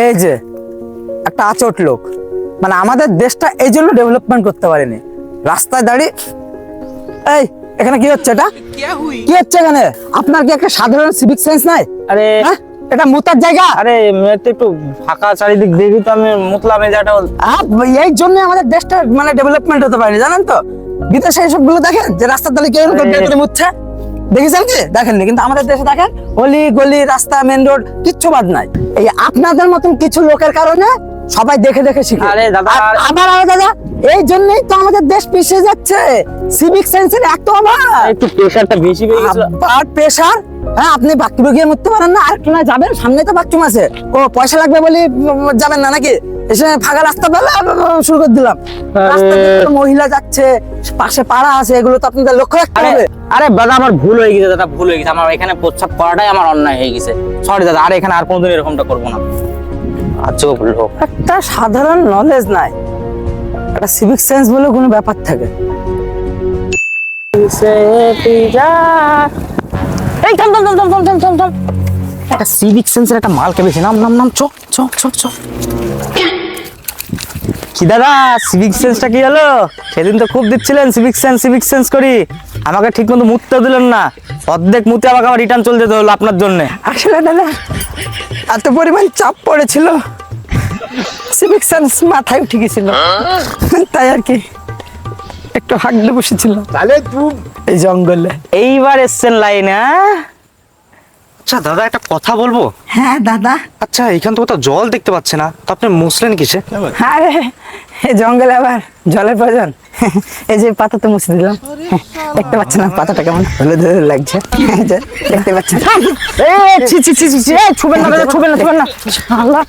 এই যে একটা আচট লোক, মানে আমাদের দেশটা এই জন্য ডেভেলপমেন্ট করতে পারেনি। রাস্তায় দাঁড়িয়ে এই এখানে কি হচ্ছে? এটা কি হচ্ছে এখানে? আপনার কি একটা সাধারণ সিভিক সেন্স নাই? আরে হ্যাঁ? এটা মুতার জায়গা। আরে একটু ফাঁকা চারিদিক দেখি তো আমি মুতলাম এই জায়গাটা। এই জন্য আমাদের দেশটা মানে ডেভেলপমেন্ট হতে পারেনি, জানেন তো? বিদেশে এইসব গুলো দেখেন যে রাস্তার ধারে কেউ করে মুতছে, দেখেছেন কি? দেখেননি, কিন্তু আমাদের দেশে দেখেন অলি গলি রাস্তা মেন রোড কিচ্ছু বাদ নাই। এই আপনাদের মতন কিছু লোকের কারণে সবাই দেখে দেখে শিখে। আরে দাদা, আবার দাদা, এই জন্যই তো আমাদের দেশ পিছিয়ে যাচ্ছে। সিভিক সেন্সের এত অভাব। একটু প্রেশারটা বেশি পেয়ে গেছে। আবার প্রেশার? হ্যাঁ, আপনি বাথরুমে গিয়ে মরতে পারেন না? আর একটু না যাবেন, সামনে তো বাথরুম আছে। ও পয়সা লাগবে বলে যাবেন না নাকি? এসে ফাঁকা রাস্তা পেলে শুরু করে দিলাম। রাস্তাতে মহিলা যাচ্ছে, পাশে পাড়া আছে, এগুলো তো আপনাদের লক্ষ্য রাখতে হবে। আরে দাদা, আমার ভুল হয়ে গেছে দাদা, ভুল হয়ে গেছে। আমার এখানে প্রস্রাব করাটাই আমার অন্যায় হয়ে গেছে। সরি দাদা, আর এখানে আর কোনোদিন এরকমটা করবো না। আচ্ছা বললো একটা সাধারণ নলেজ নাই, একটা সিভিক সেন্স বলে কোনো ব্যাপার থাকে। এই থাম থাম থাম থাম থাম থাম থাম। একটা সিভিক সেন্সের একটা মাল কেবেছে। নাম নাম নাম, চ চ চ চ। কি দাদা, সিভিক সেন্সটা কি হলো? সেদিন তো খুব দিচ্ছিলেন সিভিক সেন্স করি, আমাকে ঠিক মতো মুততেও দিলেন না। অর্ধেক মুতে আমাকে আমার রিটার্ন চলে যেতে হলো আপনার জন্য। আসলে দাদা এত পরিমাণ চাপ পড়েছিল, সিভিক সেন্স মাথায় উঠে গেছিল, তাই আর কি একটু হাগলে বসেছিল তাহলে তুই এই জঙ্গলে। এইবার এসছেন লাইনে। আচ্ছা দাদা, একটা কথা বলবো? হ্যাঁ দাদা। আচ্ছা, এখান তো কোথাও জল দেখতে পাচ্ছে না, তো আপনি মুছলেন কিসে? আরে এই জঙ্গলে আবার জলের প্রয়োজন? এই যে পাতা তো মুছে দিলাম, দেখতে পাচ্ছেন না পাতাটা কেমন হলুদ হলুদ লাগছে? এই যে, দেখতে পাচ্ছেন? ছুবেন না, ছুবেন না, ছুবেন না। আল্লাহ।